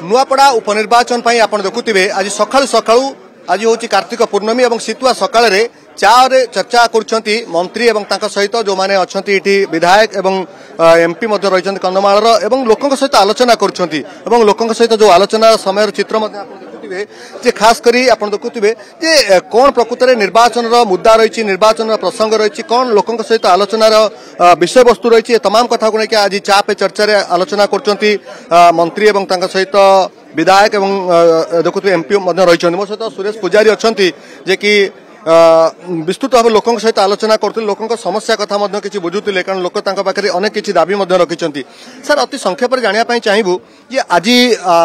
नुआपड़ा उपनिर्वाचन पर आप देखुवे आज सकाळु सकाळु आज हूँ कार्तिक पूर्णमी और शीतुआ सकाळ चा चर्चा करुँच मंत्री और सहित जो मैंने अच्छा विधायक और एमपी रही कंधमाल और लोकों सहित आलोचना करुँच लोकों सहित जो आलोचना समय चित्र देखुवे जे खास करी आप देखुवे जे कौन प्रकृत में निर्वाचन मुद्दा रही निर्वाचन प्रसंग रही कौन लोकों सहित आलोचनार विषय वस्तु रही तमाम कथा को लेकिन आज चा पे चर्चा आलोचना करुँच मंत्री और सहित विधायक और देखुए एमपी रही मो सहित सुरेश पुजारी अच्छा जे कि विस्तृत भाव लोकों सहित आलोचना करते लोकों समस्या कथा किसी बुझुते कारण लोक पाखे अनेक किसी दाबी रखिंट सर अति संक्षेप जानापी चाहबू जे आज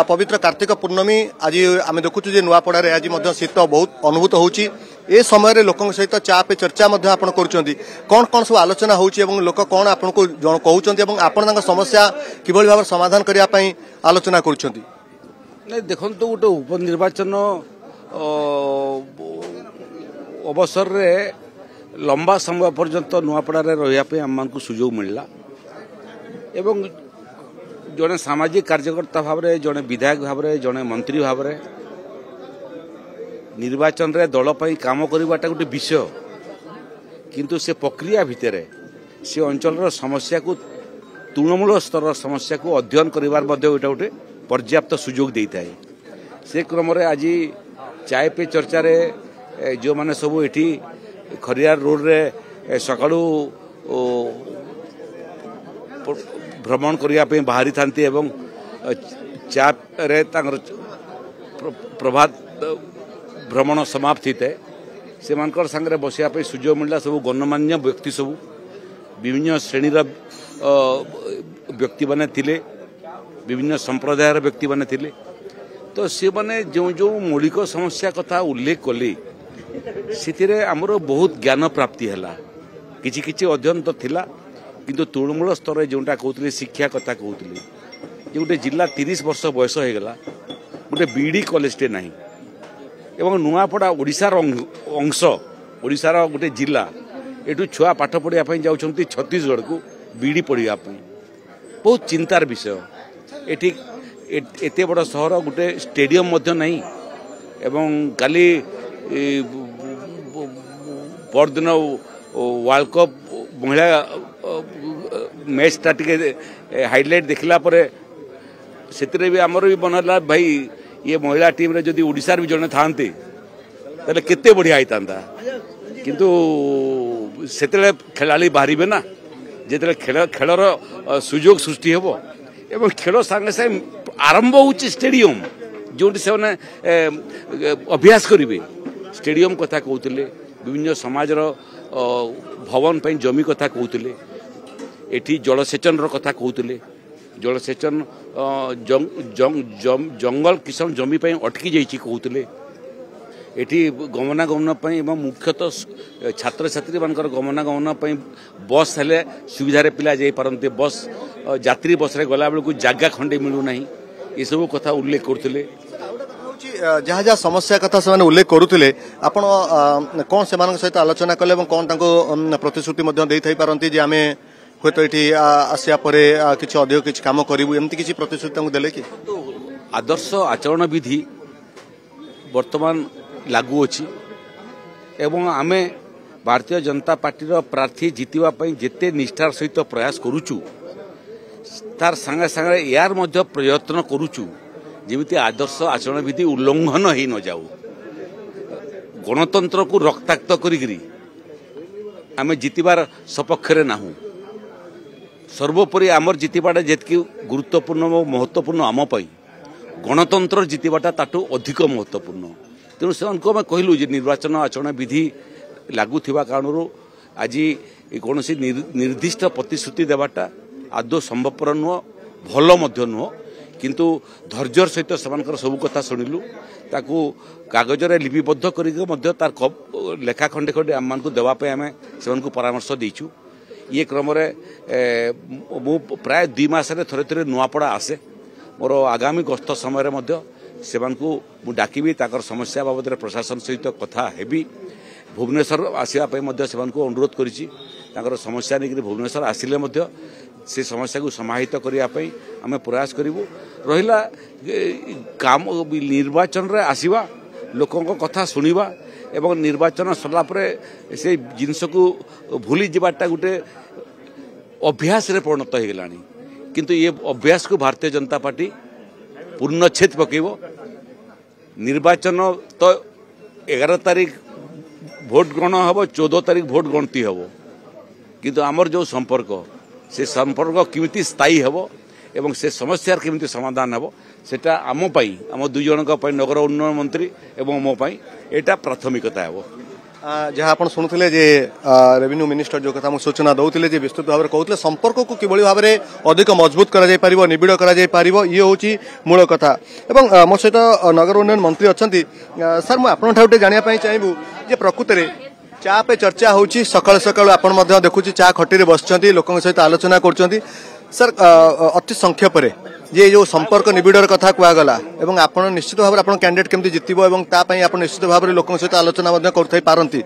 पवित्र कार्तिक पूर्णमी आज आम देखुचु नुआपड़े आज शीत बहुत अनुभूत होची ए समय लोकों सहित चा पे चर्चा कर कौन कौन सब आलोचना होची लोक कौन आपको कहते आपण समस्या किभली भाव समाधान करने आलोचना कर देखो गोटे उपनिर्वाचन अवसर रे लंबा समय पर्यंत नुआपड़ा रही आम को सुजोग मिलला एवं जड़े सामाजिक कार्यकर्ता भाव में जड़े विधायक भाव में जड़े मंत्री भाव में निर्वाचन रे दल पर काम करवाटा गोटे विषय किंतु से प्रक्रिया भितर से अंचल समस्या को तृणमूल स्तर समस्या को अध्ययन कर गोटे पर्याप्त सुजोग देता है से क्रम आज चाय पे चर्चा रे जो माने सब एठी खरियार रोड रे सकाळु भ्रमण करिया पे बाहरी थांती एवं चा रे तांगर प्रभात भ्रमण समाप्त होते से मानकर संगे बसिया पे सुजोग मिलला सब गणमान्य व्यक्ति सब विभिन्न श्रेणीर व्यक्ति माने थिले विभिन्न संप्रदायर व्यक्ति माने थिले तो से माने जो जो मौलिक समस्या कथा उल्लेख कले से आमर बहुत ज्ञान प्राप्ति है किछि किछि अध्ययन तो थिला किंतु तृणमूल स्तर जोटा कहते शिक्षा कथा कहते जो गोटे जिला 30 वर्ष बयस हो गला गोटे बीडी कॉलेजटे ना एवं नुआपड़ा ओडिशार अंश ओडिशार गोटे जिला एठू छुआ पाठ पढ़ाई जाऊँच छत्तीसगढ़ को बीडी पढ़ाई बहुत चिंतार विषय एटी एते बड़ सहर गोटे स्टेडियम मध्य नहीं एवं काली परदिन वर्ल्ड कप महिला मैचटा टे हाइलाइट देखला से भी आमर भी बनला भाई ये महिला टीम रे जदि ओडिशार भी जने थांते ताले केते बढ़िया होता किंतु सेते खेलाड़ी बाहरिबे ना जेते खेलर सुजोग सृष्टि हेबो एवं खेल संगे संगे आरंभ होची स्टेडियम जोटी से अभ्यास करेंगे स्टेडियम कथा कहते विभिन्न समाजर भवन पर जमी कथा कहते एटी जलसेचन कथा कहते जलसेचन जंगल किसान जमी पर अटकी जाइए कहते एटी गमनागमन एवं मुख्यतः छात्र छात्री मान गमनागमन बस हेले सुविधार पिला जाई पारंते बस यात्री बस रे गला बेलू जगह खंडे मिलूना ये सब कथा उल्लेख करते जहाँ जहाँ समस्या कथा से उल्लेख करुले आपण कौन से सहित आलोचना कले कौन प्रतिश्रुति पारती जे आम हूँ ये आसिया किसी अधिक किसी कम करूँ एमती किसी प्रतिश्रुति देले कि आदर्श आचरण विधि वर्तमान लागू अच्छी एवं आमे भारतीय जनता पार्टी प्रार्थी जितवाई जिते निष्ठार सहित प्रयास करुचु तार संगे संगे यार मध्य प्रयत्न करुचु जेमिति आदर्श आचरण विधि उल्लंघन हो न जाऊ गणतंत्र को रक्ताक्त करी आम जितबार सपक्षरे नाहू सर्वोपरि आमर जितबाटा जितकी गुरुत्वपूर्ण और महत्वपूर्ण आम गणतंत्र जितबाटा ताठू अधिक महत्वपूर्ण तेणु से आम कहलु निर्वाचन आचरण विधि लागू थिबा कारणरू आज कौन निर्दिष्ट प्रतिश्रुति देवाटा आदौ संभवपर नुह भल नुह किंतु धैर्यर सहित से सब कथा शुणिलु ताकू कागज रे लिपिबद्ध कर तार लेखा खंडे खंडे आम को देवाई आम से परामर्श देचु ये क्रम मु प्राय 2 मास थे थे नुआपड़ा आसे मोर आगामी गस्त समय से डाकिबी ताकर समस्या बाबद प्रशासन सहित कथा हेबी भुवनेश्वर आसवाई अनुरोध करी समस्या नहीं भुवनेश्वर आसिले से समस्या को समाहित करने आम प्रयास करूँ रहिला काम निर्वाचन रे आसीबा लोकंक कथा सुनिबा एवं निर्वाचन सरला परे से जिनस को भूली जीवाटा गोटे अभ्यास रे परिणत हो गलानी किंतु ये अभ्यास को भारतीय जनता पार्टी पूर्णच्छेद पकेब निर्वाचन तो 11 तारीख भोट गण हम 14 तारीख भोट गणती हम किंतु आमर जो संपर्क से संपर्क किमिति स्थायी हम एवं से समस्या केमिति समाधान हम सेटा आम पाई आम दुई जन नगर उन्नयन मंत्री एवं मो पाई एटा प्राथमिकता है जहाँ आप शुणुले रेवेन्यू मिनिस्टर जो कथा सूचना दौले विस्तृत भाव में कहते संपर्क को किभली भाव में अधिक मजबूत कर निबिड़ कर ये हूँ मूल कथा एवं मो सहित नगर उन्नयन मंत्री अच्छा सर मुझे जानापी चाहबू जे प्रकृत में चा पे चर्चा होची सकाळ सकाळ आपण मध्ये देखुची चा खटी रे बसचंती लोकन सहित आलोचना करचंती सर अति संक्षेप रे जे जो संपर्क निबिडर कथा कुआ गला एवं आपण निश्चित भाव आपण कैंडिडेट केमती जितिबो एवं ता पई आपण निश्चित भाव रे लोकन सहित आलोचना मध्ये करथै पारंती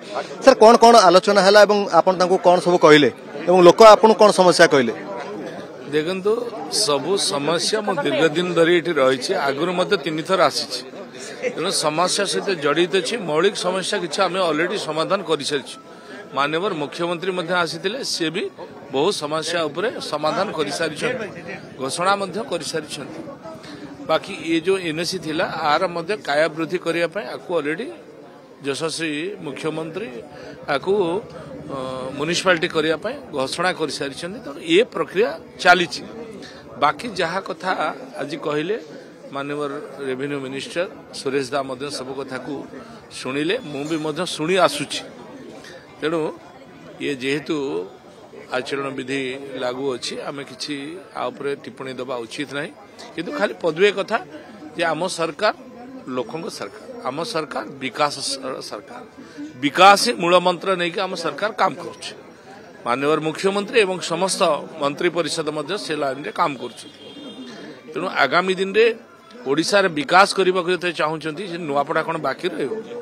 सर कोन कोन आलोचना हला एवं आपण तांको कोन सब कहिले एवं लोक आपण कोन समस्या कहिले देखंतु सब समस्या म दीर्घ दिन धरि एठी रही छी आगुर मध्ये 3 थर आसी छी तेणु समस्या सहित जड़ित अच्छी मौलिक समस्या किसी आम अलरेडी समाधान कर सारी माननीय मुख्यमंत्री आसी सी भी बहुत समस्या उपरे समाधान कर सारी घोषणा कर सारी बाकी ये जो एनएसी थिला आर मध्य काया वृद्धि करने अलरेडी यशस्वी मुख्यमंत्री आपको म्युनिसिपालिटी करने घोषणा कर सारी तेणु ये प्रक्रिया चली बाकी जहाँ कथा आज कहले माननीय रेवेन्यू मिनिस्टर सुरेश दा मध्य सब कथा को शुणिले मुझे शुणी आसुची तेणु ये जेहेतु आचरण विधि लागू अच्छी आम कि टिप्पणी दबा उचित नहीं किंतु खाली पदवी कथा जे आम सरकार लोकों सरकार आम सरकार विकास सरकार विकास ही मूल मंत्र नहीं कि आम सरकार काम कर माननीय मुख्यमंत्री एवं समस्त मंत्री परिषद से लाइन रे काम कर तेणु आगामी दिन रे ओडिशा रे विकास करने चाहूँगी नुआपड़ा कौन बाकी रहा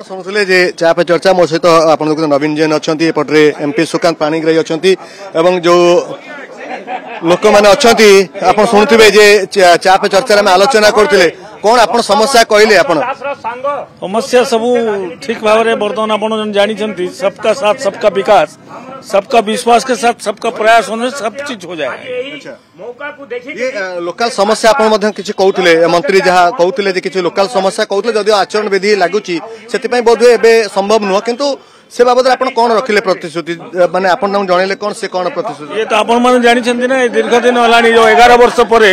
शुणुले जे चा पे चर्चा मो सहित आप नवीन जैन अच्छा एपटे एमपी सुकांत पाणिग्राही अच्छा जो लोक मैंने अच्छा शुणुवे जे चा पे चर्चा में आलोचना करते कौन आप समस्या कहले समस्या सब ठीक भाव में बर्तमान आप जानते सबका साथ सबका विकास सबका विश्वास के साथ सबका प्रयास होने सब चीज हो जाए ये लोकल समस्या आप कहते मंत्री जहाँ कहते कि लोकल समस्या कहते जदि आचरण विधि लगुच से बोध हुए संभव नुह किंतु से बाबद आप कौन रखिले प्रतिश्रुति माने आप जनइले कौन से कौन प्रतिश्रुति ये तो आपण जानते ना दीर्घ दिन है जो 11 वर्ष पर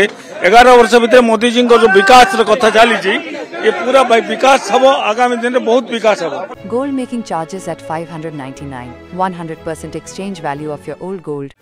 11 वर्ष भितर मोदी जी जो विकास कथा चली ये पूरा विकास हम आगामी दिन में बहुत विकास हम Gold making charges at 599 100% exchange value of your old gold